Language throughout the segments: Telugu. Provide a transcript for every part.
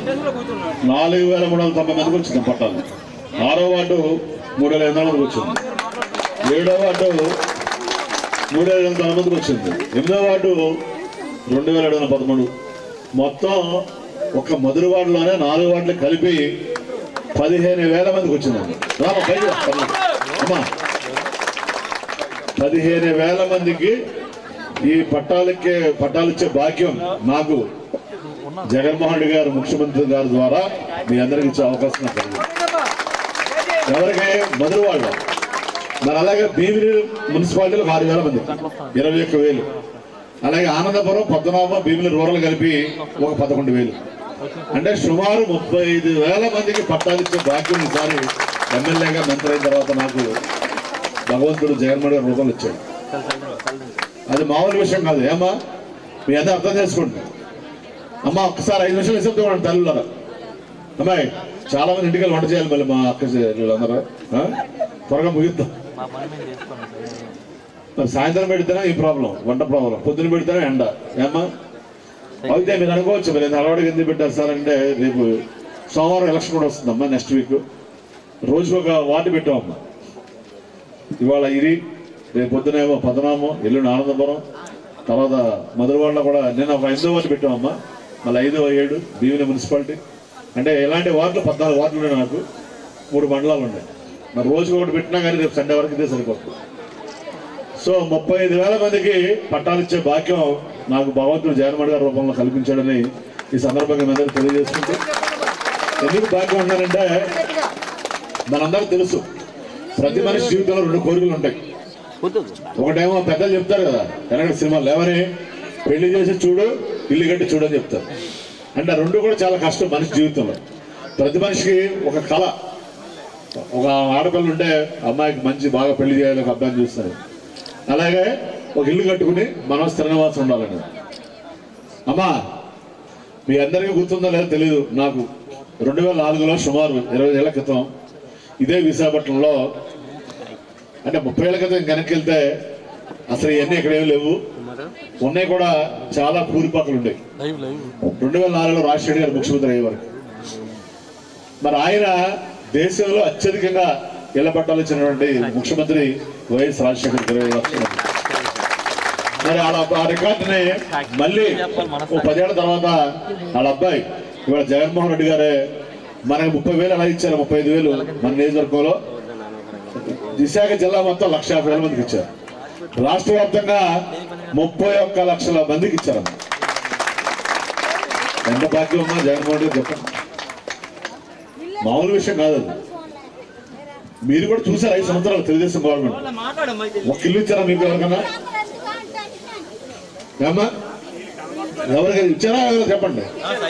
4390 మందికి వచ్చింది పట్టాలు. 6వ వార్డు 3500 మందికి వచ్చింది. 7వ వార్డు 3500 మందికి వచ్చింది. 8వ వార్డు 2713. మొత్తం ఒక మధుర వార్డులోనే 4 వార్డులు కలిపి 15,000 మందికి వచ్చిందండి. అమ్మా 15,000 మందికి ఈ పట్టాలిచ్చే భాగ్యం నాకు జగన్మోహన్ రెడ్డి గారు ముఖ్యమంత్రి గారి ద్వారా మీ అందరికి ఇచ్చే అవకాశం నాకు కలిగింది. ఎవరికి? మధుర వాళ్ళు. మరి అలాగే భీమిలి మున్సిపాలిటీలో 6,000 మంది 21,000. అలాగే ఆనందపురం, పద్మనాభం, భీమిలి రూరల్ కలిపి ఒక 11,000. అంటే సుమారు 35,000 మందికి పట్టాలిచ్చే భాగ్యం ఈసారి ఎమ్మెల్యేగా మంత్రి అయిన తర్వాత నాకు భగవంతుడు జగన్మోహన్ గారు రూపాయలు ఇచ్చాడు. అది మామూలు విషయం కాదు. ఏమ్మా మీ అందరూ అర్థం చేసుకోండి. అమ్మ ఒక్కసారి 5 నిమిషాలు ఇస్తాం తల్లులారా. అమ్మాయి చాలా మంది ఇంటికి వంట చేయాలి. మళ్ళీ మా అక్క అందరూ త్వరగా ముగిద్దాం. మరి సాయంత్రం పెడితేనే ఈ ప్రాబ్లం, వంట ప్రాబ్లం. పొద్దున పెడితేనే ఎండ. ఏమ్మా అయితే మీరు అనుకోవచ్చు మీరు అలవాటుగా ఎందుకు పెట్టారు సార్ అంటే, రేపు సోమవారం ఎలక్షన్ కూడా వస్తుందమ్మా. నెక్స్ట్ వీక్ రోజుకు ఒక వార్డు పెట్టామమ్మా. ఇవాళ ఇది, రేపు పొద్దునేమో పద్మనాభం, ఎల్లుండి ఆనందపురం, తర్వాత మధురవాడలో కూడా నిన్న ఒక 5వ వార్డు పెట్టామమ్మా. మళ్ళీ 5, 7 భీమిలి మున్సిపాలిటీ. అంటే ఇలాంటి వార్డులు 14 వార్డులు ఉన్నాయి. నాకు 3 మండలాలు ఉన్నాయి. మరి రోజుకు ఒకటి పెట్టినా కానీ రేపు సండే వరకు ఇదే సరిపోతుంది. సో 35,000 మందికి పట్టాలు ఇచ్చే భాగ్యం నాకు భగవంతుడు జగన్మోహన్ గారి రూపంలో కల్పించాడని ఈ సందర్భంగా మీ అందరూ తెలియజేసుకుంటూ, ఎందుకు భాగ్యం ఉన్నారంటే మనందరూ తెలుసు ప్రతి మనిషి జీవితంలో 2 కోరికలు ఉంటాయి. ఒకటేమో పెద్దలు చెప్తారు కదా వెనకటి సినిమాలు, లేవని పెళ్లి చేసి చూడు, ఇల్లు కట్టి చూడు అని చెప్తారు. అంటే 2 కూడా చాలా కష్టం మనిషి జీవితంలో. ప్రతి మనిషికి ఒక కళ. ఒక ఆడపిల్ల ఉంటే అమ్మాయికి మంచి బాగా పెళ్లి చేయాలి, ఒక అబ్బాయిని చూస్తారు. అలాగే ఒక ఇల్లు కట్టుకుని మనం స్థిర నివాసం ఉండాలని. అమ్మా మీ అందరికీ గుర్తుందో లేదో తెలియదు, నాకు 2004లో సుమారు 20 ఏళ్ల క్రితం ఇదే విశాఖపట్నంలో, అంటే 30 ఏళ్ల క్రితం వెనక్కి వెళ్తే అసలు ఇవన్నీ ఎక్కడేమి లేవు, ఉన్నాయి కూడా చాలా పూరిపాకలు ఉండేవి. 2004లో రాజశేఖర్ గారు ముఖ్యమంత్రి అయ్యే వరకు. మరి ఆయన దేశంలో అత్యధికంగా ఇళ్ల పట్టాలు ఇచ్చినటువంటి ముఖ్యమంత్రి వైఎస్ రాజశేఖర్ 20 లక్షలు. మరి ఆ రికార్డుని మళ్ళీ 10 ఏళ్ల తర్వాత వాళ్ళ అబ్బాయి ఇవాళ జగన్మోహన్ రెడ్డి గారే మనకి 30,000 అలా ఇచ్చారు. 35,000 మన నియోజకవర్గంలో. విశాఖ జిల్లా మొత్తం 1,50,000 మందికి ఇచ్చారు. రాష్ట్ర వ్యాప్తంగా 31 లక్షల మందికి ఇచ్చారు. ఎంత భాగ్యం ఉన్నా జగన్మోహన్ రెడ్డి చెప్పండి, మామూలు విషయం కాదు అది. మీరు కూడా చూసారు 5 సంవత్సరాలు తెలుగుదేశం గవర్నమెంట్. ఒక ఇల్లు ఇచ్చారా మీకు ఎవరికన్నా? ఏమ్మా ఎవరికి ఇచ్చారా? చెప్పండి.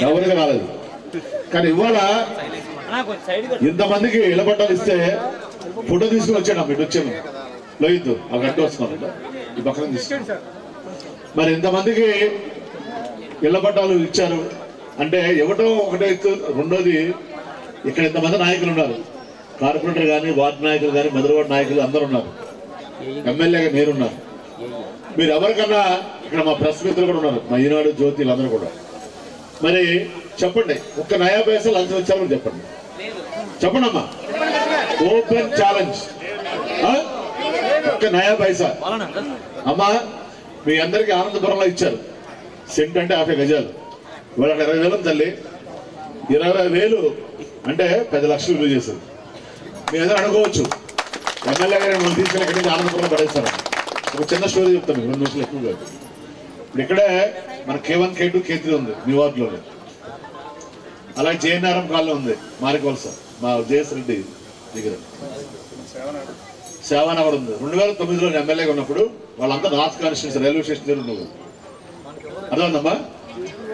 ఎవరికి రాలేదు. కానీ ఇవాళ ఇంతమందికి ఇళ్ల పట్టాలు ఇస్తే ఫోటో తీసుకుని వచ్చాడు. ఇటు వచ్చాను లోహిత్, అక్కడ అడ్డు వస్తున్నాను ఈ పక్కన తీసుకుని. మరి ఇంతమందికి ఇళ్ల పట్టాలు ఇచ్చారు అంటే ఇవ్వటం ఒకటే ఎత్తు. రెండోది, ఇక్కడ ఇంతమంది నాయకులు ఉన్నారు. కార్పొరేటర్ కానీ, వార్డు నాయకులు కానీ, మధురవాడ నాయకులు అందరూ ఉన్నారు. ఎమ్మెల్యేగా మీరున్నారు. మీరు ఎవరికన్నా ఇక్కడ మా ప్రెస్ మిత్రులు కూడా ఉన్నారు, మా ఈనాడు, జ్యోతి అందరూ కూడా. మరి చెప్పండి, ఒక్క నయా పైసలు లంచం ఇచ్చారని చెప్పండి. చెప్పండి అమ్మా, ఓపెన్ ఛాలెంజ్. ఒక్క నయా పైసా. అమ్మా మీ అందరికీ ఆనందపురంలో ఇచ్చారు. సెంట్ అంటే 50 గజాలు. ఇవాళ 20,000 తల్లి. 20,000 అంటే 10 లక్షలు విలువ చేశారు. మీ అందరూ అనుకోవచ్చు ఎమ్మెల్యే గారు మనం తీసుకుని ఎక్కడి నుంచి ఆనందపురంలో పడేస్తారు. ఒక చిన్న స్టోరీ చెప్తాను, 2 నిమిషాలు ఎక్కువ కాదు. ఇప్పుడు ఇక్కడే మన K1, K2, K3 ఉంది మీ వార్డులో. అలాగే జయనారం కాలనీ ఉంది మారికొలస, మా జేఎస్ రెడ్డి దగ్గర. సేవానగర్ ఉంది. 2009లో ఎమ్మెల్యేగా ఉన్నప్పుడు వాళ్ళంతా నార్త్ కాన్స్టిట్యూన్సీ రైల్వే స్టేషన్ దగ్గర ఉండేవారు. అర్థమైందమ్మా?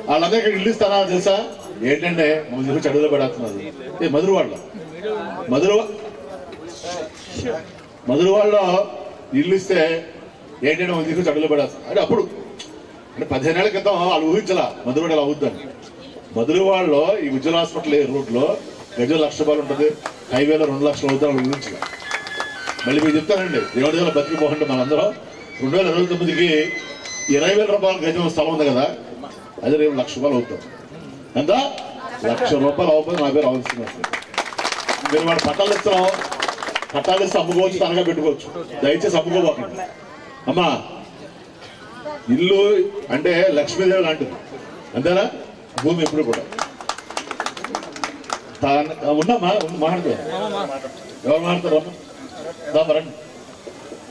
వాళ్ళందరూ ఇక్కడ ఇల్లు ఇస్తారా తెలుసా? ఏంటంటే మమ్మల్ని చూసి అడుగులో పడేస్తున్నారు. మధురవాడలో ఇల్లు ఇస్తే ఏంటంటే మమ్మల్ని తీసుకొచ్చి అడుగులో పడేస్తున్నారు. అంటే అప్పుడు అంటే 15 ఏళ్ల క్రితం వాళ్ళు ఊహించలా మధురవాడ అలా అవుద్దని. మధురవాడలో ఈ ఉజ్వల హాస్పిటల్ రోడ్లో గజం 1,00,000 రూపాయలు ఉంటుంది, హైవేలో 2 లక్షలు అవుతారు ఊహించలా. మళ్ళీ మీరు చెప్తానండి, దేవుడి దగ్గర బతికిపోకండి. మనందరం 2029కి 20,000 రూపాయల గజం స్థలం ఉంది కదా, అది రేపు 1,00,000 రూపాయలు అవుతాం. ఎంత? ₹1,00,000 అవ్వకపోతే నా పేరు రావాల్సింది. మీరు వాడు పట్టాలు ఇస్తున్నాం, పట్టాలు ఇస్తే అమ్ముకోవచ్చు, తనగా పెట్టుకోవచ్చు. దయచేసి అమ్ముకోబోకండి అమ్మా. ఇల్లు అంటే లక్ష్మీదేవి లాంటిది, అంతేనా? భూమి ఎప్పుడు కూడా ఉన్నామా మాట్లాడుతుంది. ఎవరు మాట్లాడతారు అమ్మా? రండి.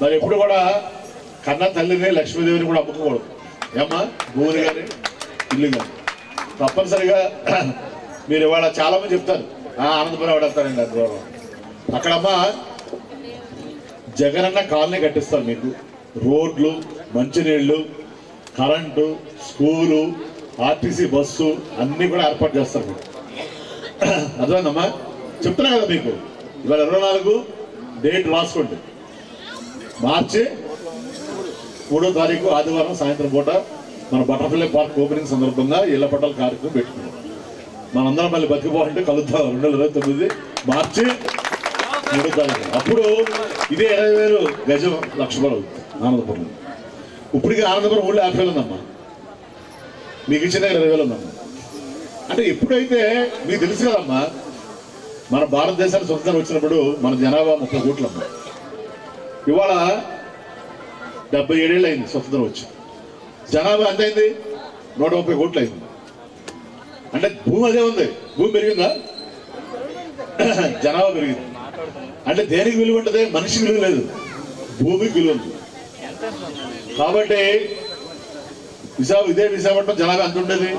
మరి ఎప్పుడు కూడా కన్న తల్లిని లక్ష్మీదేవిని కూడా అమ్ముకోకూడదు ఏమ్మా. భూమి కానీ ఇల్లు కానీ తప్పనిసరిగా మీరు ఇవాళ చాలా మంది చెప్తారు ఆనందపురం వెళ్తారండి అది దూరం. అక్కడమ్మా జగనన్న కాలనీ కట్టిస్తారు మీకు. రోడ్లు, మంచినీళ్ళు, కరెంటు, స్కూలు, ఆర్టీసీ బస్సు అన్నీ కూడా ఏర్పాటు చేస్తారు మీకు. అర్థమైందమ్మా? చెప్తున్నా కదా మీకు. ఇవాళ 24 డేట్ రాసుకోండి. మార్చి 3వ తారీఖు ఆదివారం సాయంత్రం పూట మన బటర్ఫ్లై పార్క్ ఓపెనింగ్ సందర్భంగా ఇళ్ల పట్టాల కార్యక్రమం పెట్టుకున్నాం. మనందరం మళ్ళీ బతికిపోవాలంటే కలుద్దాం 2029 మార్చి 3వ తారీఖు. అప్పుడు ఇదే 20,000 గజం ₹1,00,000 ఆనందపురం. ఇప్పటికీ ఆనందపురం ఊళ్ళో 50,000 ఉందమ్మా. మీకు ఇచ్చిన 20,000 ఉందమ్మా. అంటే ఎప్పుడైతే మీకు తెలుసు కదమ్మా, మన భారతదేశానికి స్వతంత్రం వచ్చినప్పుడు మన జనాభా 30 కోట్లమ్మా. ఇవాళ 77 ఏళ్ళు అయింది స్వతంత్రం వచ్చి. జనాభా ఎంత అయింది? 130 కోట్లు అయింది. అంటే భూమి అదే ఉంది. భూమి పెరిగిందా? జనాభా పెరిగింది. అంటే దేనికి విలువ ఉంటుంది? మనిషికి విలువ లేదు, భూమికి విలువ ఉంది. కాబట్టి ఇదే విశాఖపట్నం జనాభా ఎంత ఉండేది?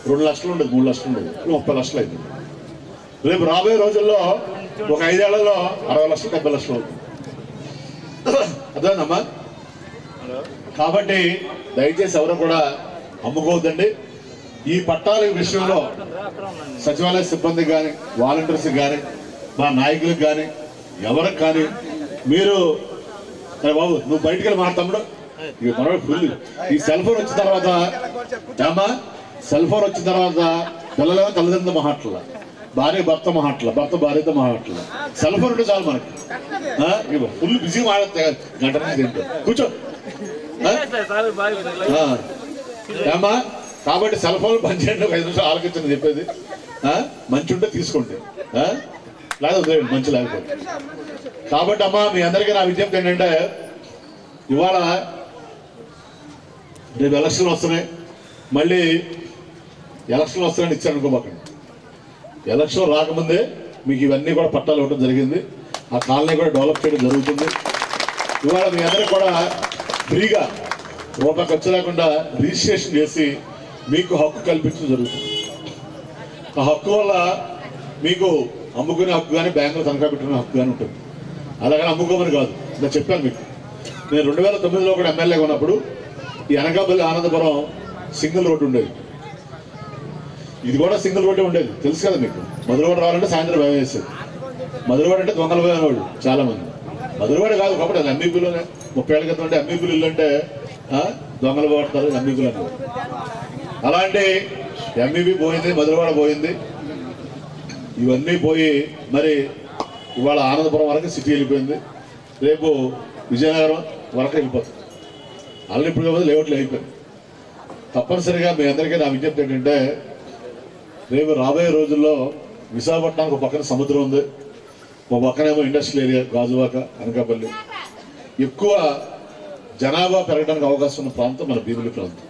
2 లక్షలు ఉండేది, 3 లక్షలు ఉండేది, 30 లక్షలు అయింది. రేపు రాబోయే రోజుల్లో ఒక 5 ఏళ్లలో 60 లక్షలు, 70 లక్షలు అవుతుంది. అర్థమైందమ్మా? కాబట్టి దయచేసి ఎవరు కూడా అమ్ముకోవద్దండి. ఈ పట్టాల విషయంలో సచివాలయ సిబ్బందికి కానీ, వాలంటీర్స్కి కానీ, మా నాయకులకు కానీ, ఎవరికి కానీ మీరు బాబు నువ్వు బయటికి వెళ్ళి మాట్లాడు. ఫుల్ ఈ సెల్ ఫోన్ వచ్చిన తర్వాత అమ్మా, సెల్ ఫోన్ వచ్చిన తర్వాత పిల్లలేమో తల్లిదండ్రులు మాట్లాడాల, భార్య భర్త మాట్లాడాల, భర్త భార్యతో మాట్లాడాల. సెల్ ఫోన్ ఉంటే చాలు మనకి. ఫుల్ బిజీ మాట్లాడితే గంట నుంచి తింటాం. కూర్చో అమ్మా. కాబట్టి సెల్ ఫోన్ బంద్ చేయండి, 5 నిమిషాలు ఆలోచించండి చెప్పేది. మంచి ఉంటే తీసుకోండి, లేదా వదిలేయండి మంచి లేకపోతే. కాబట్టి అమ్మా మీ అందరికీ నా విజ్ఞప్తి ఏంటంటే, ఇవాళ రేపు ఎలక్షన్లు వస్తున్నాయి. మళ్ళీ ఎలక్షన్లు వస్తాయని ఇచ్చాను అనుకోమాకండి. ఎలక్షన్ రాకముందే మీకు ఇవన్నీ కూడా పట్టాలు ఇవ్వడం జరిగింది. ఆ కాలనీ కూడా డెవలప్ చేయడం జరుగుతుంది. ఇవాళ మీ అందరికీ కూడా ఫ్రీగా రూపాయి ఖర్చు లేకుండా రిజిస్ట్రేషన్ చేసి మీకు హక్కు కల్పించడం జరుగుతుంది. ఆ హక్కు వల్ల మీకు అమ్ముకునే హక్కు కానీ, బ్యాంకులో తనఖా పెట్టుకునే హక్కు కానీ ఉంటుంది. అలాగని అమ్ముకోమని కాదు. ఇలా చెప్పాను మీకు. నేను 2009లో కూడా ఎమ్మెల్యేగా ఉన్నప్పుడు ఈ అనకాపల్లి ఆనందపురం సింగిల్ రోడ్డు ఉండేది. ఇది కూడా సింగిల్ రోడ్డే ఉండేది, తెలుసు కదా మీకు. మధురవాడ రావాలంటే సాయంత్రం భయం వేసేది. మధురవాడ అంటే దొంగలు పోయిన వాళ్ళు చాలా మంది. మధురవాడ కాదు కాబట్టి అది ఎంఈపీలోనే 30 ఏళ్ళ క్రితం అంటే ఎంఈపీలు ఇల్లు అంటే దొంగలు పోతారు ఎంఈపీలు అన్నారు. అలాంటి ఎంఈపీ పోయింది, మధురవాడ పోయింది, ఇవన్నీ పోయి మరి ఇవాళ ఆనందపురం వరకు సిటీ వెళ్ళిపోయింది. రేపు విజయనగరం వరకు వెళ్ళిపోతుంది. అలా ఇప్పుడు కాదు లేఅవుట్లు అయిపోయింది. తప్పనిసరిగా మీ అందరికీ నా విజ్ఞప్తి ఏంటంటే, రేపు రాబోయే రోజుల్లో విశాఖపట్నానికి ఒక పక్కన సముద్రం ఉంది, ఒక పక్కనేమో ఇండస్ట్రియల్ ఏరియా గాజువాక, అనకాపల్లి. ఎక్కువ జనాభా పెరగడానికి అవకాశం ఉన్న ప్రాంతం మన భీమిలి ప్రాంతం.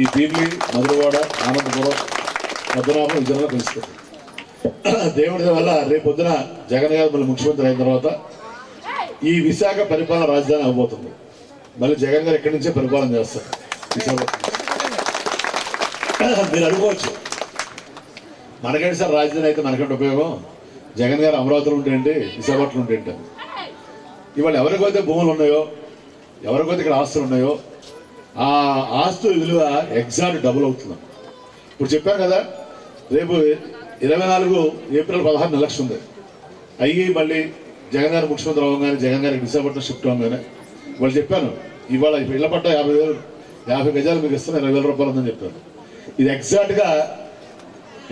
ఈ భీమిలి, మధురవాడ, ఆనందపురం, పద్మనాభం విజయనగరం కలుస్తుంది. దేవుడి వల్ల రేపు పొద్దున జగన్ గారు మళ్ళీ ముఖ్యమంత్రి అయిన తర్వాత ఈ విశాఖ పరిపాలన రాజధాని అవబోతుంది. మళ్ళీ జగన్ గారు ఎక్కడి నుంచే పరిపాలన చేస్తారు విశాఖపట్నం. మీరు అనుకోవచ్చు మనకంటే సార్ రాజధాని అయితే మనకంటే ఉపయోగం, జగన్ గారు అమరావతిలో ఉంటే ఏంటి, విశాఖపట్నం ఉంటే ఏంటి. ఇవాళ ఎవరికైతే భూములు ఉన్నాయో, ఎవరికైతే ఇక్కడ ఆస్తులు ఉన్నాయో, ఆ ఆస్తుల విలువ ఎగ్జాక్ట్ డబుల్ అవుతుంది. ఇప్పుడు చెప్పాను కదా, రేపు 24 ఏప్రిల్ 16 ఎలక్షన్ ఉంది. అయ్యి మళ్ళీ జగన్ గారు ముఖ్యమంత్రి అవ్వగానే, జగన్ గారికి విశాఖపట్నం షిఫ్ట్ అవ్వగానే వాళ్ళు చెప్పాను, ఇవాళ ఇళ్ళ పట్ట 50 గజాలు మీకు ఇస్తాను, 20,000 రూపాయలు ఉందని చెప్పాను. ఇది ఎగ్జాక్ట్గా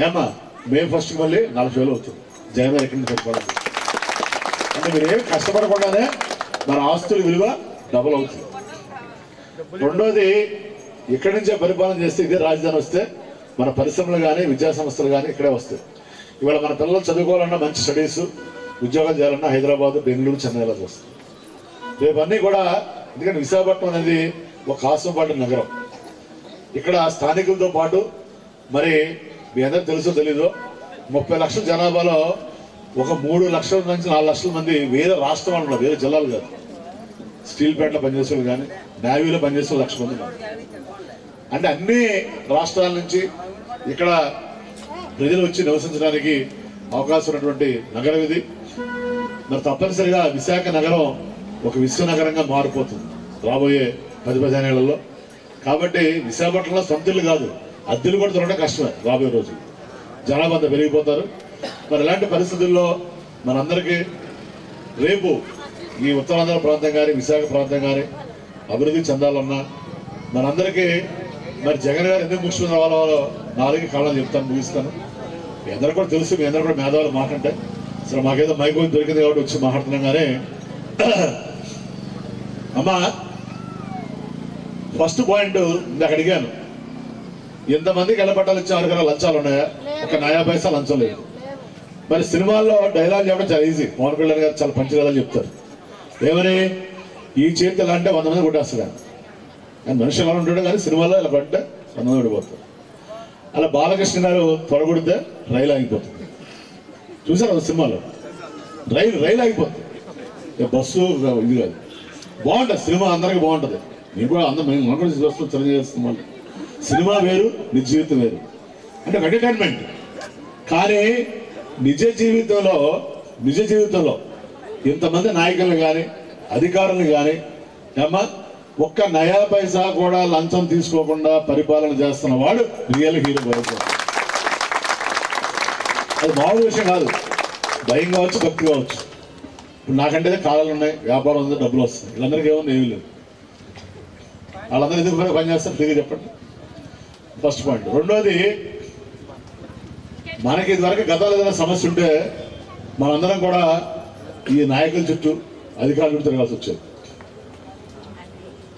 ఏమ్మా మే 1st మళ్ళీ 40,000 అవుతుంది. జగన్ గారు ఎక్కడి నుంచి పెట్టుకోవాలి అంటే మీరు ఏమి కష్టపడకుండానే మన ఆస్తుల విలువ డబుల్ అవుతుంది. రెండోది, ఇక్కడి నుంచే పరిపాలన చేస్తే ఇదే రాజధాని వస్తే మన పరిశ్రమలు కానీ విద్యా సంస్థలు కానీ ఇక్కడే వస్తాయి. ఇవాళ మన పిల్లలు చదువుకోవాలన్నా మంచి స్టడీస్ ఉద్యోగాలు చేయాలన్నా హైదరాబాద్, బెంగళూరు, చెన్నైలో వస్తాయి. రేపు అన్నీ కూడా, ఎందుకంటే విశాఖపట్నం అనేది ఒక ఆశ్రమపాటి నగరం. ఇక్కడ స్థానికులతో పాటు మరి మీ అందరికి తెలుసో తెలీదో 30 లక్షల జనాభాలో ఒక 3 లక్షల నుంచి 4 లక్షల మంది వేరే రాష్ట్రాలు ఉన్నారు, వేరే జిల్లాలు కాదు. స్టీల్ ప్లాంట్లో పనిచేసే వాళ్ళు కానీ నేవీలో పనిచేసే 1 లక్ష మంది ఉన్నారు. అంటే అన్ని రాష్ట్రాల నుంచి ఇక్కడ ప్రజలు వచ్చి నివసించడానికి అవకాశం ఉన్నటువంటి నగరం ఇది. మరి తప్పనిసరిగా విశాఖ నగరం ఒక విశ్వనగరంగా మారిపోతుంది రాబోయే 10-15 ఏళ్లలో. కాబట్టి విశాఖపట్నంలో సొంతలు కాదు, అద్దెలు కూడా దొరకడం కష్టమే రాబోయే రోజు. జనాభా అంతా పెరిగిపోతారు. మరి ఇలాంటి పరిస్థితుల్లో మనందరికీ రేపు ఈ ఉత్తరాంధ్ర ప్రాంతం కానీ విశాఖ ప్రాంతం కానీ అభివృద్ధి చెందాలన్నా మనందరికీ మరి జగన్ గారు ఎందుకు ముఖ్యమంత్రి అవ్వాలో 4 కారణాలు చెప్తాను, ముగిస్తాను. మీ అందరూ కూడా తెలుసు, మీ అందరూ కూడా మేధావులు మాట్లాంటే అసలు మాకేదో మైక్ దొరికింది కాబట్టి వచ్చి మాట్లాడుతున్నాం. కానీ అమ్మా, ఫస్ట్ పాయింట్ ఇందాక అడిగాను, ఎంతమందికి ఎల్లపట్టాలు ఇచ్చే వారికి లంచాలు ఉన్నాయా? ఒక నయా పైసా లంచం లేదు. మరి సినిమాల్లో డైలాగ్ చెప్పడం చాలా ఈజీ. పవన్ కళ్యాణ్ గారు చాలా పంచి డైలాగ్ చెప్తారు. ఏమని, ఈ చేతి ఎలా అంటే 100 మంది కొట్టేస్తాడు. కానీ మనిషి ఎలా ఉంటాడు, కానీ సినిమాలో ఇలా పడితే 100 మంది పడిపోతారు. అలా బాలకృష్ణ గారు త్వరగొడితే రైలు ఆగిపోతుంది. చూసారు సినిమాలో రైలు ఆగిపోతుంది. బస్సు ఇది కాదు. బాగుంటుంది సినిమా, అందరికీ బాగుంటుంది. నేను కూడా అందరూ మనం కూడా వస్తాం చిరంజీవి సినిమాలు. సినిమా వేరు, నిజ జీవితం వేరు. అంటే ఎంటర్టైన్మెంట్. కానీ నిజ జీవితంలో ఇంతమంది నాయకులను కానీ అధికారులను కానీ ఏమ్మా ఒక్క నయా పైసా కూడా లంచం తీసుకోకుండా పరిపాలన చేస్తున్న వాడు రియల్ హీరో బయట. అది మామూలు విషయం కాదు. భయం కావచ్చు, భక్తి కావచ్చు. ఇప్పుడు నాకంటే కాలాలు ఉన్నాయి, వ్యాపారం ఉంది, డబ్బులు వస్తాయి. వీళ్ళందరికీ ఏమన్నా ఏమీ లేదు. వాళ్ళందరూ ఎందుకు పని చేస్తారు తిరిగి చెప్పండి. First point. రెండోది, మనకి ఇదివరకు గతంలో ఏదైనా సమస్య ఉంటే మనందరం కూడా ఈ నాయకుల చుట్టూ అధికారుల చుట్టూ తిరగాల్సి వచ్చేది.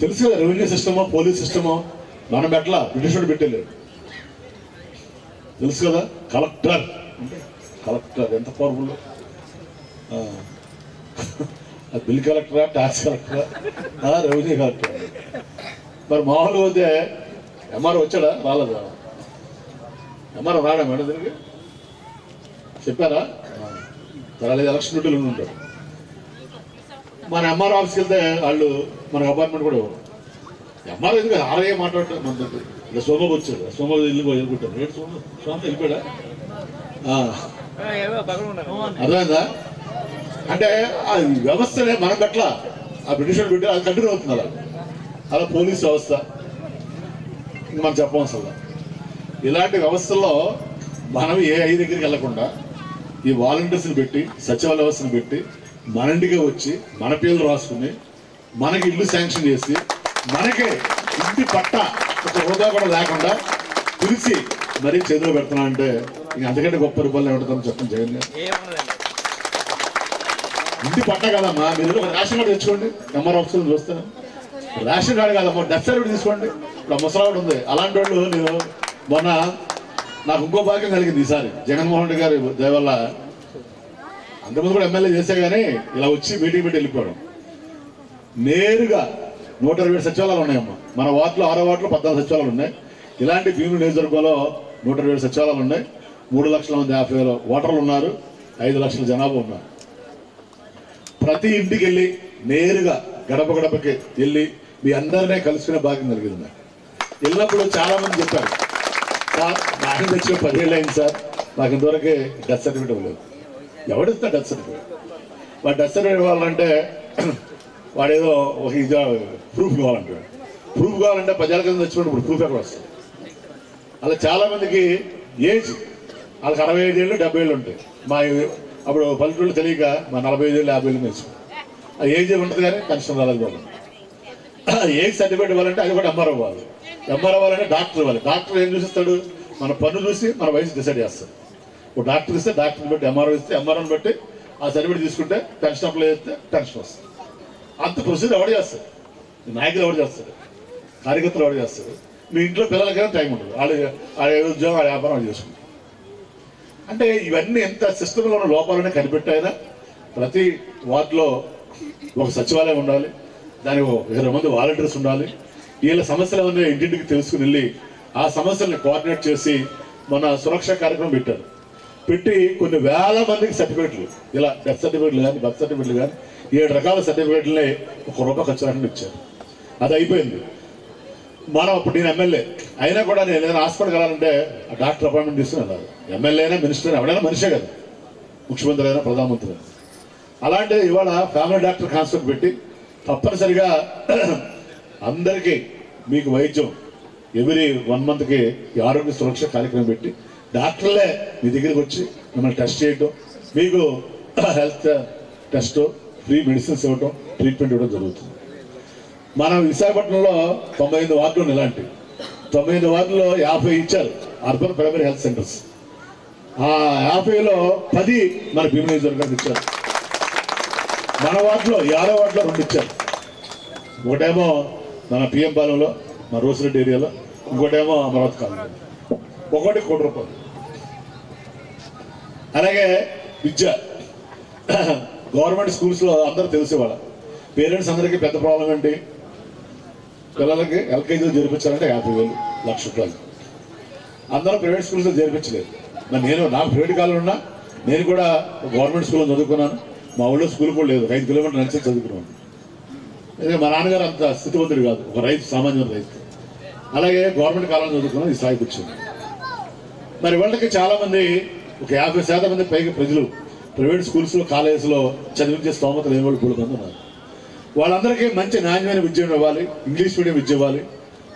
తెలుసు కదా, రెవెన్యూ సిస్టమో పోలీస్ సిస్టమో మనం ఎట్లా బ్రిటిష్ వాడు పెట్టలేదు. తెలుసు కదా, కలెక్టర్ ఎంత పవర్ఫుల్. బిల్ కలెక్టరా, ట్యాక్స్ కలెక్టరా, రెవెన్యూ కలెక్టర్. మరి మామూలుగా పోతే ఎంఆర్ఓ వచ్చాడా? రాలేదా? ఎంఆర్ఓ రాడా మేడం? దీనికి చెప్పారా? రాలేదు. ఎలక్షన్ డ్యూటీలు ఉంటారు. మన ఎంఆర్ఓ ఆఫీస్కి వెళ్తే వాళ్ళు మనకు అపార్ట్మెంట్ కూడా ఇవ్వరు. ఎంఆర్ఓ ఎందుకు ఆర్ఐ మాట్లాడతారు మన దగ్గర. ఇలా సోమబాబు వచ్చాడు, సోమబాబు వెళ్ళిపోతారు. రేటు సోమ వెళ్ళిపోయాడా? అర్థమైందా? అంటే ఆ వ్యవస్థనే మనం గట్ల ఆ బ్రిటిష్ వాళ్ళు పెట్టి అది కంటిన్యూ అవుతుంది. అలా పోలీస్ వ్యవస్థ ఇంక మనం చెప్పవలసిన ఇలాంటి వ్యవస్థల్లో మనం ఏ దగ్గరికి వెళ్లకుండా ఈ వాలంటీర్స్ని పెట్టి సచివాలయ వ్యవస్థను పెట్టి మన ఇంటికి వచ్చి మన పేర్లు రాసుకుని మనకి ఇల్లు శాంక్షన్ చేసి మనకే ఇంటి పట్ట ఒక హోదా కూడా లేకుండా పిలిచి మరీ చేతిలో పెడుతున్నా అంటే ఇంక అంతకంటే గొప్ప రూపాయలు ఏమంటుందని చెప్పండి జగన్ గారు. ఇంటి పట్ట కదమ్మా, మీరు రేషన్ కార్డు తెచ్చుకోండి. ఎంఆర్ ఆఫీసులు చూస్తాను. రేషన్ కార్డు కాదమ్మా, డెత్ సర్టిఫికేట్ తీసుకోండి. ఇప్పుడు ముసలావిడ ఉంది. అలాంటి వాళ్ళు నేను మొన్న నాకు ఇంకో భాగ్యం కలిగింది ఈసారి జగన్మోహన్ రెడ్డి గారి దయవల్ల. అంతకుముందు కూడా ఎమ్మెల్యే చేసే కానీ ఇలా వచ్చి మీటింగ్ పెట్టి వెళ్ళిపోవడం. నేరుగా 120 సచివాలయాలు ఉన్నాయమ్మా మన వార్డులో. 6వ వార్డులో 14 సచివాలయాలు ఉన్నాయి. ఇలాంటి భీముల నియోజకవర్గంలో 120 సచివాలయాలు ఉన్నాయి. 3,50,000 ఓటర్లు ఉన్నారు. 5 లక్షల జనాభా ఉన్నారు. ప్రతి ఇంటికి వెళ్ళి నేరుగా గడప గడపకి వెళ్ళి మీ అందరినీ కలుసుకునే భాగ్యం కలిగింది నాకు. వెళ్ళినప్పుడు చాలా మంది చెప్పారు, సార్ నాకు తెచ్చిన 10 ఏళ్ళు అయింది సార్, నాకు ఇంతవరకు డెత్ సర్టిఫికేట్ ఇవ్వలేదు. ఎవడిస్తా డెత్ సర్టిఫికేట్? వాడు డెత్ సర్టిఫికేట్ ఇవ్వాలంటే వాడేదో ఒక ప్రూఫ్ కావాలంటాడు. ప్రూఫ్ కావాలంటే 10 ఏళ్ళ కింద తెచ్చినప్పుడు ఇప్పుడు ప్రూఫ్ ఎక్కడ వస్తుంది? అలా చాలా మందికి ఏజ్ వాళ్ళకి 65 ఏళ్ళు 70 ఏళ్ళు ఉంటాయి. మా అప్పుడు పల్లెటూళ్ళు తెలియక మా 45 ఏళ్ళు 50 ఏళ్ళు వేసుకున్నాం. ఆ ఏజ్ ఉంటుంది కానీ పెన్షన్ రాలేదు వాళ్ళు. ఏజ్ సర్టిఫికేట్ ఇవ్వాలంటే అది కూడా ఎంఆర్ఓ ఇవ్వాలి. ఎంఆర్ఓ ఇవ్వాలంటే డాక్టర్ ఇవ్వాలి. డాక్టర్ ఏం చూసిస్తాడు? మన పన్ను చూసి మన వయసు డిసైడ్ చేస్తాడు. ఇప్పుడు డాక్టర్ ఇస్తే డాక్టర్ని బట్టి, ఎంఆర్ఓ ఇస్తే ఎంఆర్ఓని బట్టి ఆ సర్టిఫికేట్ తీసుకుంటే పెన్షన్ అప్లై చేస్తే పెన్షన్ వస్తుంది. అంత ప్రొసీజర్ ఎవరు చేస్తారు? నాయకులు ఎవరు చేస్తారు? కార్యకర్తలు ఎవరు చేస్తారు? మీ ఇంట్లో పిల్లలకైనా టైం ఉండదు, వాళ్ళ ఉద్యోగం వాళ్ళ వ్యాపారం వాళ్ళు చేసుకుంటారు. అంటే ఇవన్నీ ఎంత సిస్టంలో ఉన్న లోపాలనే కనిపెట్టాయినా ప్రతి వార్డులో ఒక సచివాలయం ఉండాలి, దానికి 20 మంది వాలంటీర్స్ ఉండాలి. వీళ్ళ సమస్యలు ఏమన్నా ఇంటింటికి తెలుసుకుని వెళ్ళి ఆ సమస్యల్ని కోఆర్డినేట్ చేసి మన సురక్ష కార్యక్రమం పెట్టి కొన్ని వేల మందికి సర్టిఫికెట్లు, ఇలా డెత్ సర్టిఫికెట్లు కానీ బర్త్ సర్టిఫికెట్లు కానీ 7 రకాల సర్టిఫికెట్లని ₹1 ఖర్చు రాకుండా ఇచ్చారు. అది అయిపోయింది. మనం అప్పుడు నేను ఎమ్మెల్యే అయినా కూడా నేను ఏదైనా హాస్పిటల్కి వెళ్ళాలంటే డాక్టర్ అపాయింట్మెంట్ తీసుకుని వెళ్ళాలి. ఎమ్మెల్యే అయినా మినిస్టర్ అయినా ఎవడైనా మనిషే కదా, ముఖ్యమంత్రి అయినా ప్రధానమంత్రి అయినా. అలాంటిది ఇవాళ ఫ్యామిలీ డాక్టర్ కాన్సెప్ట్ పెట్టి తప్పనిసరిగా అందరికీ మీకు వైద్యం ఎవ్రీ 1 మంత్కి ఈ ఆరోగ్య సురక్ష కార్యక్రమం పెట్టి డాక్టర్లే మీ దగ్గరికి వచ్చి మిమ్మల్ని టెస్ట్ చేయడం, మీకు హెల్త్ టెస్ట్, ఫ్రీ మెడిసిన్స్ ఇవ్వడం, ట్రీట్మెంట్ ఇవ్వడం జరుగుతుంది. మన విశాఖపట్నంలో 98 వార్డులు ఇలాంటి 98 వార్డుల్లో 50 ఇచ్చారు అర్బన్ ప్రైమరీ హెల్త్ సెంటర్స్. ఆ 50లో 10 మన భీమిని నియోజకవర్గానికి ఇచ్చారు. మన వార్డులో 50 వార్డులో 2 ఇచ్చారు. ఒకటేమో మన పిఎం పాలెంలో మన రోసిరెడ్డి ఏరియాలో, ఇంకోటేమో అమరావతి కాలనీలో. ఒకటి ₹1. అలాగే విద్య గవర్నమెంట్ స్కూల్స్లో అందరూ తెలిసేవాళ్ళ పేరెంట్స్ అందరికీ పెద్ద ప్రాబ్లం ఏంటి, పిల్లలకి ఎల్కేజీలో చేర్పించాలంటే 50,000 ₹1,00,000. అందరూ ప్రైవేట్ స్కూల్స్లో చేర్పించలేదు. మరి నాకు ప్రైవేట్ కాలంలో ఉన్నా నేను కూడా గవర్నమెంట్ స్కూల్లో చదువుకున్నాను. మా ఊళ్ళో స్కూల్ కూడా లేదు, 5 కిలోమీటర్లు నడిచి చదువుకున్నాను. మా నాన్నగారు అంత స్థితివంతుడు కాదు, ఒక రైతు, సామాన్య రైతు. అలాగే గవర్నమెంట్ కాలంలో చదువుకున్నాను, ఈ స్థాయికి వచ్చింది. మరి వాళ్ళకి చాలామంది ఒక 50% మంది పైగా ప్రజలు ప్రైవేట్ స్కూల్స్లో కాలేజెస్లో చదివించే స్తోమత లేని వాళ్ళు 3 మంది ఉన్నారు. వాళ్ళందరికీ మంచి నాణ్యమైన విద్య ఇవ్వాలి, ఇంగ్లీష్ మీడియం విద్య ఇవ్వాలి.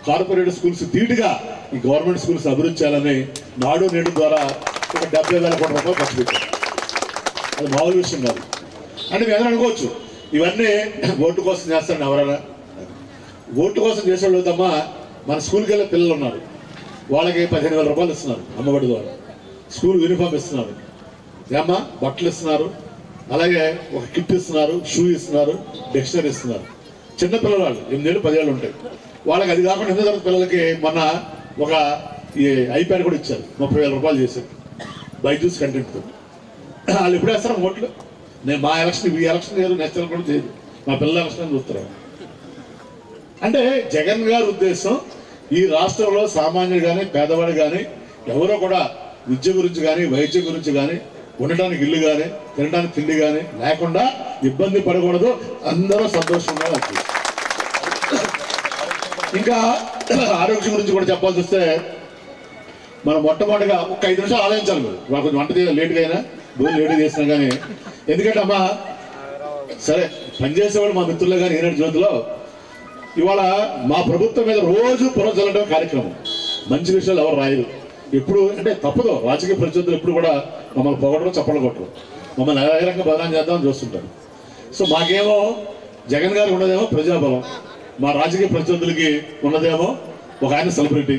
కార్పొరేట్ స్కూల్స్ ధీటుగా ఈ గవర్నమెంట్ స్కూల్స్ అభివృద్ధి చేయాలని నాడు నేడు ద్వారా ఒక 70,000 కోట్ల రూపాయలు ఖర్చు పెట్టారు. అది మామూలు విషయం కాదు. అంటే మీరు అనుకోవచ్చు ఇవన్నీ ఓటు కోసం చేస్తారని. ఎవరైనా ఓటు కోసం చేసేవాళ్ళు అవుతామా, మన స్కూల్కి వెళ్ళే పిల్లలు ఉన్నారు, వాళ్ళకి 15,000 రూపాయలు ఇస్తున్నారు అమ్మఒడి ద్వారా, స్కూల్ యూనిఫామ్ ఇస్తున్నారు, ఏమ్మా బట్టలు ఇస్తున్నారు, అలాగే ఒక కిట్ ఇస్తున్నారు, షూ ఇస్తున్నారు, డిక్షనరీ ఇస్తున్నారు. చిన్నపిల్లలు వాళ్ళు 8 ఏళ్ళు 10 ఏళ్ళు ఉంటాయి వాళ్ళకి. అది కాకుండా 8వ తరగతి పిల్లలకి మొన్న ఒక ఈ ఐప్యాడ్ కూడా ఇచ్చారు, 30,000 రూపాయలు చేశారు బైజూస్ కంటెంట్తో. వాళ్ళు ఎప్పుడు వేస్తారు ఓట్లు? నేను మా ఎలక్షన్, ఈ ఎలక్షన్ లేదు, నెక్స్ట్ ఎలక్షన్ కూడా చేయదు, మా పిల్లల ఎలక్షన్ అని చూస్తారు. అంటే జగన్ గారి ఉద్దేశం ఈ రాష్ట్రంలో సామాన్యుడు కానీ పేదవాడు కానీ ఎవరో కూడా విద్య గురించి కానీ వైద్యం గురించి కానీ ఉండటానికి ఇల్లు కానీ తినడానికి తిండి కానీ లేకుండా ఇబ్బంది పడకూడదు, అందరూ సంతోషంగా ఉంటుంది. ఇంకా ఆరోగ్యం గురించి కూడా చెప్పాల్సి వస్తే మనం మొట్టమొదటిగా ఒక 5 నిమిషాలు ఆలోచించాలి. మీరు మాకు కొంచెం వంట లేట్గా అయినా భూమి లేట్గా చేసినా కానీ, ఎందుకంటే అమ్మా సరే పనిచేసేవాళ్ళు మా మిత్రులే కానీ ఈనాడు జ్యోతిలో ఇవాళ మా ప్రభుత్వం మీద రోజు పునర్చల్లడం కార్యక్రమం. మంచి విషయాలు ఎవరు రాయరు ఎప్పుడు, అంటే తప్పదు. రాజకీయ ప్రత్యర్థులు ఎప్పుడు కూడా మమ్మల్ని పొగడడం, చప్పలు కొట్టడం, మమ్మల్ని ఏ రకంగా బదనాం చేద్దామని చూస్తుంటారు. సో మాకేమో జగన్ గారికి ఉన్నదేమో ప్రజాబలం, మా రాజకీయ ప్రత్యర్థులకి ఉన్నదేమో ఒక ఆయన సెలబ్రిటీ.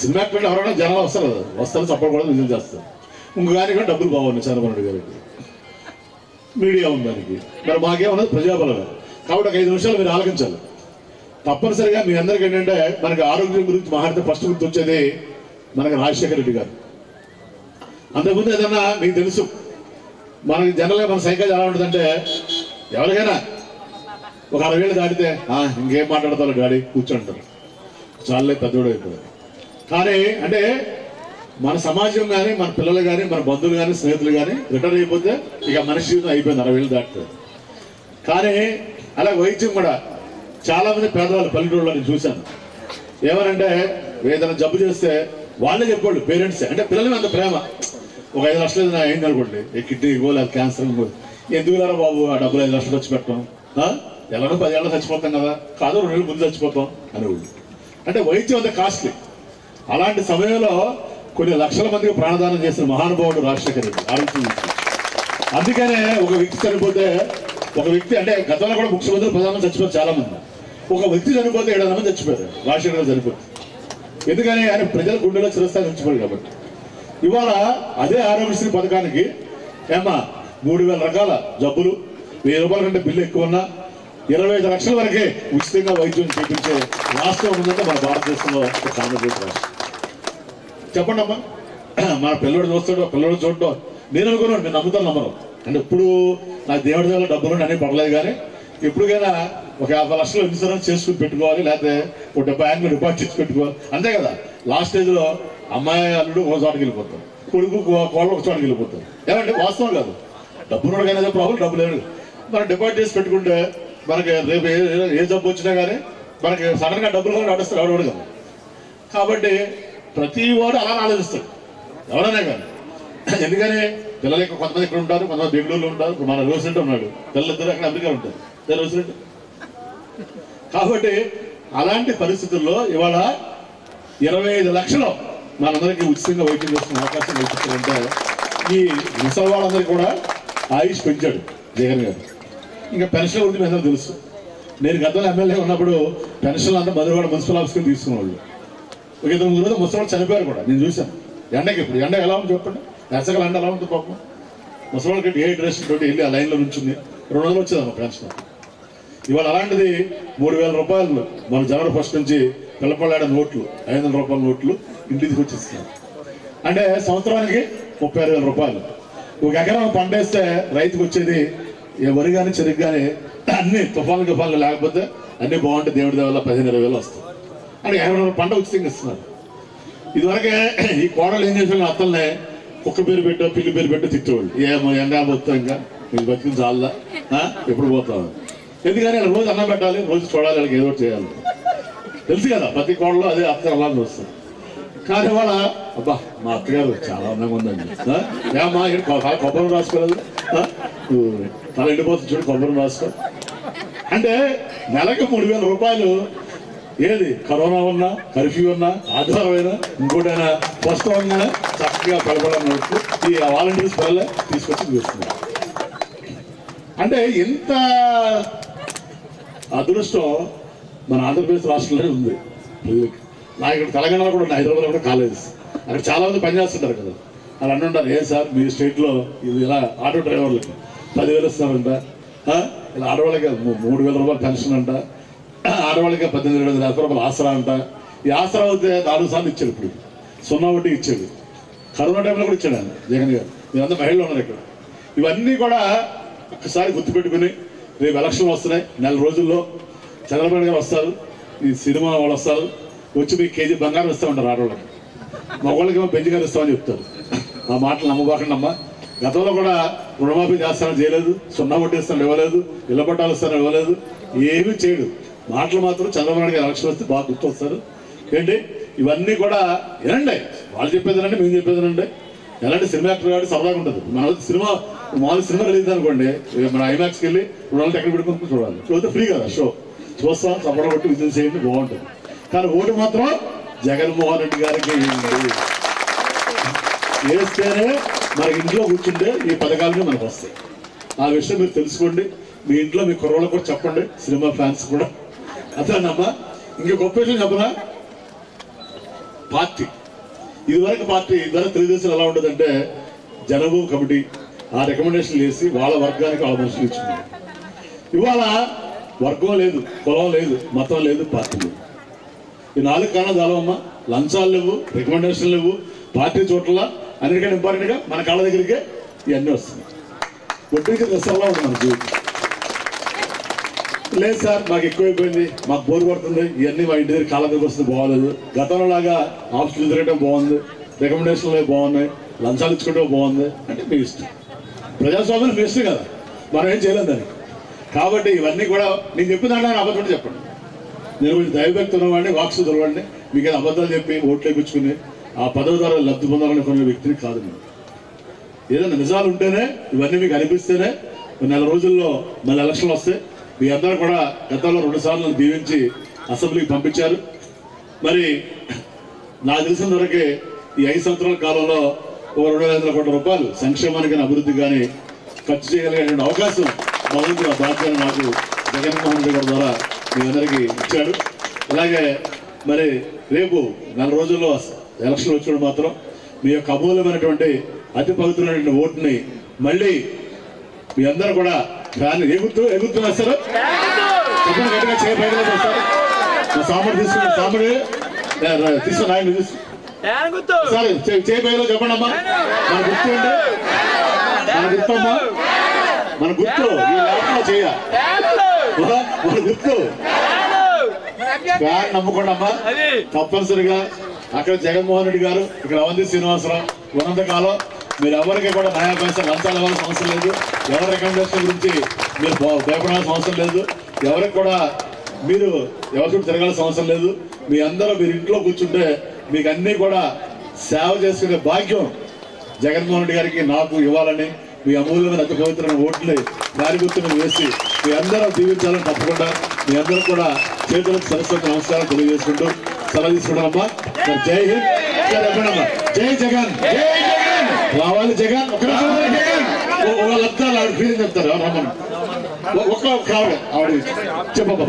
సినిమా యాక్టర్లు ఎవరైనా జనాలు వస్తారు కదా, వస్తారు చప్పలు కూడా విజయం చేస్తారు. ఇంకో గారికి కూడా డబ్బులు బాగున్నాయి చంద్రబాబు నాయుడు గారికి, మీడియా ఉంది దానికి. మరి మాకేమన్నది ప్రజాబలమే. కాబట్టి ఒక 5 నిమిషాలు మీరు ఆలోచించాలి. తప్పనిసరిగా మీ అందరికీ ఏంటంటే మనకి ఆరోగ్యం గురించి మాట్లాడితే ఫస్ట్ గుర్తు వచ్చేది మనకి రాజశేఖర రెడ్డి గారు. అంతకుముందు ఏదన్నా మీకు తెలుసు, మనకి జనరల్గా మన సైకిల్ ఎలా ఉంటుందంటే ఎవరికైనా ఒక 60 ఏళ్ళు దాటితే ఇంకేం మాట్లాడతారు డాడీ కూర్చుంటారు, చాలే పెద్దోడు అయిపోయారు. కానీ అంటే మన సమాజం కానీ మన పిల్లలు కానీ మన బంధువులు కానీ స్నేహితులు కానీ రిటైర్ అయిపోతే ఇక మనిషి జీవితం అయిపోయింది, 60 ఏళ్ళు దాటితే. కానీ అలా వైద్యం కూడా చాలా మంది పేదవాళ్ళు పల్లెటూరులో నేను చూశాను. ఏమనంటే ఏదైనా జబ్బు చేస్తే వాళ్ళే చెప్పాళ్ళు, పేరెంట్సే. అంటే పిల్లల మీద అంత ప్రేమ. ఒక 5 లక్షలు ఏదైనా అయింది అనుకోండి, కిడ్నీ లేదా క్యాన్సర్, ఎందుకు లేరా బాబు ఆ డబ్బులు 5 లక్షలు వచ్చి పెట్టడం, ఎలాగో 10 ఏళ్ళలో చచ్చిపోతాం కదా, కాదు 2 ఏళ్ళు ముందు చచ్చిపోతాం అనేవాళ్ళు. అంటే వైద్యం అంత కాస్ట్లీ. అలాంటి సమయంలో కొన్ని లక్షల మందికి ప్రాణదానం చేసిన మహానుభావుడు రాజశేఖర రెడ్డి ఆరోగ్యం. అందుకనే ఒక వ్యక్తి చనిపోతే, ఒక వ్యక్తి అంటే గతంలో కూడా ముఖ్యమంత్రులు ప్రధానమంత్రి చచ్చిపోయారు చాలా మంది. ఒక వ్యక్తి చనిపోతే 700 మంది చచ్చిపోయారు రాజశేఖర రెడ్డి చనిపోతే. ఎందుకని ఆయన ప్రజల గుండెలో చిరస్థాయి ఉంచిపోయారు కాబట్టి. ఇవాళ అదే ఆరోగ్యశ్రీ పథకానికి 3,000 రకాల జబ్బులు, 1,000 రూపాయల కంటే బిల్లు ఎక్కువ ఉన్నా 25 లక్షల వరకే ఉచితంగా వైద్యం చేయించే రాష్ట్రం ఉందంటే మన భారతదేశంలో ఆంధ్రప్రదేశ్ రాష్ట్రం. చెప్పండి అమ్మా, మన పిల్లడు చూస్తాడో పిల్లడు చూడటో నేను అనుకున్నాను, నేను నమ్ముతాను నమ్మను అంటే ఇప్పుడు నాకు దేవుడి దగ్గర డబ్బులు అన్నీ పడలేదు. కానీ ఎప్పటికైనా ఒక 50 లక్షలు ఇన్సూరెన్స్ చేసుకుని పెట్టుకోవాలి, లేకపోతే ఒక 70 డిపాజిట్ చేసి పెట్టుకోవాలి, అంతే కదా. లాస్ట్ స్టేజ్లో అమ్మాయి అల్లుడు ఒక చోటకి వెళ్ళిపోతారు, కొడుకు కోళ్ళు ఒక చోటకి వెళ్ళిపోతారు. ఏమంటే వాస్తవం కాదు, డబ్బును కానీ ప్రాబ్లం, డబ్బు లేదు. మనం డిపాజిట్ చేసి పెట్టుకుంటే మనకి రేపు ఏ జబ్బు వచ్చినా కానీ మనకి సడన్గా డబ్బులు కూడా నడుస్తారు ఎవడు కదా. కాబట్టి ప్రతి వాడు అలా ఆలోచిస్తాడు ఎవరైనా కానీ. ఎందుకని పిల్లలు కొంతమంది ఇక్కడ ఉంటారు, కొంతమంది బెంగళూరులో ఉంటారు. మన రోసిరెడ్డి ఉన్నాడు, పిల్లలిద్దరు అక్కడ అమెరికా ఉంటారు, రోసిరెడ్డి. కాబట్టి అలాంటి పరిస్థితుల్లో ఇవాళ 25 లక్షలు మనందరికీ ఉచితంగా వైద్యం చేస్తున్న అవకాశం కల్పిస్తారంటే ఈ ముసలి వాళ్ళందరికీ కూడా ఆయుష్ పెంచాడు జగన్ గారు. ఇంకా పెన్షన్ గురించి మీ అందరూ తెలుసు. నేను గతంలో ఎమ్మెల్యే ఉన్నప్పుడు పెన్షన్లు అంతా మధురవాడ మున్సిపల్ ఆఫీస్కి తీసుకునేవాళ్ళు. ఒక 2-3 రోజులు ముసలి చనిపోయారు కూడా, నేను చూశాను. ఎండకి ఇప్పుడు ఎండ ఎలా ఉంది చెప్పండి, దర్శకాలు ఎండ ఎలా ఉంటుంది పాపం. ముసలికి ఏ డ్రెస్ తోటి వెళ్ళి ఆ లైన్లో నుంచింది 2 రోజులు వచ్చేదమ్మా పెన్షన్. ఇవాళ అలాంటిది 3,000 రూపాయలు మన జనవరి 1 నుంచి పిల్లపల్లాడ నోట్లు 500 రూపాయల నోట్లు ఇంటికి వచ్చేస్తున్నారు. అంటే సంవత్సరానికి 36,000 రూపాయలు. ఒక ఎకరం పంట వేస్తే రైతుకు వచ్చేది వరి కానీ చెరుకు కానీ అన్ని తుఫాన్లు లేకపోతే అన్నీ బాగుంటే దేవుడి దేవల్ల 15,000-20,000 వస్తాయి. అంటే 50 పంట ఉచితంగా ఇస్తున్నారు. ఇదివరకే ఈ కోడలు ఏం చేసేవాళ్ళు, అత్తల్నే కుక్క పేరు పెట్టో పిల్లి పేరు పెట్టో తిట్టేవాళ్ళు. ఏమో ఎండా పోతాం, ఇంకా మీకు బతికిన చాలా ఎప్పుడు పోతాం. ఎందుకని రోజు అన్నం పెట్టాలి, రోజు చూడాలి, వాళ్ళకి ఏదో చేయాలి. తెలుసు కదా ప్రతి కోడలో అదే అత్త అలా వస్తుంది. కానీ వాళ్ళ అబ్బా మా అత్తగారు చాలా అందంగా ఉందండి, ఏమా కొబ్బరి రాసుకోలేదు, తల ఎండిపోతుంది చూడు కొబ్బరి రాసుకో అంటే నెలకి 3,000 రూపాయలు. ఏది కరోనా ఉన్నా, కర్ఫ్యూ ఉన్నా, ఆదివారం అయినా, ఇంకోటైనా పుస్తకంగా చక్కగా పడబడన్నట్టు ఈ వాలంటీర్స్ పిల్లలే తీసుకొచ్చి చూస్తున్నారు. అంటే ఎంత అదృష్టం మన ఆంధ్రప్రదేశ్ రాష్ట్రంలోనే ఉంది. నా ఇక్కడ తెలంగాణలో కూడా ఉంది, హైదరాబాద్లో కూడా కాలేజెస్. అక్కడ చాలా మంది పనిచేస్తుంటారు కదా, వాళ్ళు అంటుంటారు, ఏ సార్ మీ స్టేట్లో ఇది ఇలా ఆటో డ్రైవర్లకి 10,000 ఇస్తున్నారంట, ఇలా ఆడవాళ్ళకి 3,000 రూపాయలు పెన్షన్ అంట, ఆడవాళ్ళకి 18,000 రూపాయలు ఆసరా అంట. ఈ ఆసరా అయితే 4 సార్లు ఇచ్చాడు, ఇప్పుడు 0 వడ్డీ ఇచ్చాడు. కరోనా టైంలో కూడా ఇచ్చాడు ఆయన జగన్ గారు. మీరంతా మహిళలు ఉన్నారు ఇక్కడ. ఇవన్నీ కూడా ఒక్కసారి గుర్తుపెట్టుకుని రేపు ఎలక్షన్ వస్తున్నాయి, 4 రోజుల్లో చంద్రబాబు గారు వస్తారు, ఈ సినిమా వాళ్ళు వస్తారు, వచ్చి మీకు కేజీ బంగారం ఇస్తామంటారు ఆడవాళ్ళకి, మగవాళ్ళకి ఏమో బెంజ్ గారు ఇస్తామని చెప్తారు. ఆ మాటలు నమ్మబాకండి అమ్మా. గతంలో కూడా రుణమాఫీ చేస్తానని చేయలేదు, 0 వడ్డీ ఇస్తాను ఇవ్వలేదు, ఇళ్ల పట్టాలు ఇస్తాను ఇవ్వలేదు, ఏమీ చేయడు. మాటలు మాత్రం చంద్రబాబు గారు ఎలక్షన్ వస్తే బాగా గుర్తొస్తారు. ఏంటి ఇవన్నీ కూడా వినండి, వాళ్ళు చెప్పేదేనండి, మేము చెప్పేదేనండి. ఎలాంటి సినిమా యాక్టర్ కాబట్టి సరదాగా ఉంటుంది. మన సినిమా మామూలు సినిమా రిలీజ్ అనుకోండి, మన ఐమాక్స్కి వెళ్ళి 2 ఎక్కడ పెట్టుకుని చూడాలి, చూస్తే ఫ్రీ కదా షో, చూస్తాం, చప్పడం కొట్టి విజయం చేయండి, బాగుంటుంది. కానీ ఓటు మాత్రం జగన్మోహన్ రెడ్డి గారికి వేస్తేనే మన ఇంట్లో కూర్చుంటే ఈ పథకాలన్నీ మనకు వస్తాయి. ఆ విషయం మీరు తెలుసుకోండి, మీ ఇంట్లో మీ కుర్రోళ్ళకు కూడా చెప్పండి, సినిమా ఫ్యాన్స్ కూడా. అదేనమ్మా. ఇంక గొప్ప విషయం చెప్పనా, పార్టీ ఇదివరకు తెలుగుదేశం ఎలా ఉంటుందంటే జనభూమి కమిటీ ఆ రికమెండేషన్ చేసి వాళ్ళ వర్గానికి వాళ్ళ మనుషులు ఇచ్చుకున్నారు. ఇవాళ వర్గం లేదు, కులం లేదు, మతం లేదు, పార్టీ లేదు. ఈ 4 కారణాలు చాలవమ్మా. లంచాలు లేవు, రికమెండేషన్ లేవు, పార్టీ చోట్ల అన్నిటికంటే ఇంపార్టెంట్గా మన కాళ్ళ దగ్గరికే ఇవన్నీ వస్తున్నాయి. ఒట్టికి దశలా ఉంది మన జీవితం. లేదు సార్ మాకు ఎక్కువైపోయింది, మాకు బోరు పడుతుంది, ఇవన్నీ మా ఇంటి దగ్గర కాళ్ళ దగ్గర వస్తుంది, బాగోలేదు. గతంలో లాగా ఆఫీసులు తిరగడం బాగుంది, రికమెండేషన్లు బాగున్నాయి, లంచాలు ఇచ్చుకోవడం బాగుంది అంటే మీ ఇష్టం. ప్రజాస్వామ్యం మీ ఇష్టం కదా, మనం ఏం చేయలేదు దానికి. కాబట్టి ఇవన్నీ కూడా నేను చెప్పిన దాంట్లో అబద్ధం చెప్పండి. నేను కొంచెం దైవభక్తి ఉన్నవాడిని, వాక్సు తెలవాడిని. మీకు ఏదో అబద్ధాలు చెప్పి ఓట్లు వేయించుకుని ఆ పదవి ద్వారా లబ్ధి పొందాలని కొన్ని వ్యక్తిని కాదు నేను. ఏదైనా నిజాలు ఉంటేనే, ఇవన్నీ మీకు అనిపిస్తేనే 4 రోజుల్లో మళ్ళీ ఎలక్షన్లు వస్తే మీ అందరూ కూడా గతంలో 2 సార్లు దీవించి అసెంబ్లీకి పంపించారు. మరి నాకు తెలిసిన వరకే ఈ 5 సంవత్సరాల కాలంలో 2,500 కోట్ల రూపాయలు సంక్షేమానికి అభివృద్ధి కానీ ఖర్చు చేయగలిగే అవకాశం భగవంతుడు ఆ బాధ్యతను నాకు జగన్మోహన్ రెడ్డి గారి ద్వారా మీ అందరికీ ఇచ్చాడు. అలాగే మరి రేపు 4 రోజుల్లో ఎలక్షన్ వచ్చినప్పుడు మాత్రం మీ యొక్క అమూల్యమైనటువంటి అతి పవిత్రమైనటువంటి ఓటుని మళ్ళీ మీ అందరూ కూడా ఫ్యాన్ ఎగురుతూ వేస్తారు. చెప్పండి గట్టిగా చేయ పైకి సార్. మా సాంబడి తీసుకుని సాంబడి తీసుకుని ఆయన తీసుకు సార్ చేయ పైలో చెప్పండి అమ్మా. మన గుర్తు ఏంటి? మన గుర్తమ్మా, మన గుర్తు ఈ లేకుండా చేయ మన గుర్తు ఫ్యాన్ నమ్ముకోండి అమ్మా. తప్పనిసరిగా అక్కడ జగన్మోహన్ రెడ్డి గారు, ఇక్కడ అవంతి శ్రీనివాసరావు ఉన్నంతకాలం మీరు ఎవరికి కూడా న్యాయ పైసా లంచాలు ఇవ్వాల్సిన అవసరం లేదు. ఎవరి రికమెండేషన్ గురించి మీరు భయపడాల్సిన అవసరం లేదు. ఎవరికి కూడా మీరు ఎవరి చుట్టూ తిరగాల్సిన అవసరం లేదు. మీ అందరూ మీరు ఇంట్లో కూర్చుంటే మీకు అన్నీ కూడా సేవ చేసుకునే భాగ్యం జగన్మోహన్ రెడ్డి గారికి నాకు ఇవ్వాలని మీ అమూల్యమైన అతి పవిత్రమైన ఓట్లు దారి గుర్తును వేసి మీ అందరూ దీవించాలని తప్పకుండా మీ అందరూ కూడా చేతులకు సరస్వతి నమస్కారం తెలియజేసుకుంటూ సెలవు తీసుకుంటామమ్మా. జై హింద్, జై జగన్, జై జగన్. రావాలి జగన్. ఒక లబ్ధాలు ఆవిడ ఫీలింగ్ చెప్తారు రమ్మని ఒక్క ఆవిడ చెప్పమ్మా.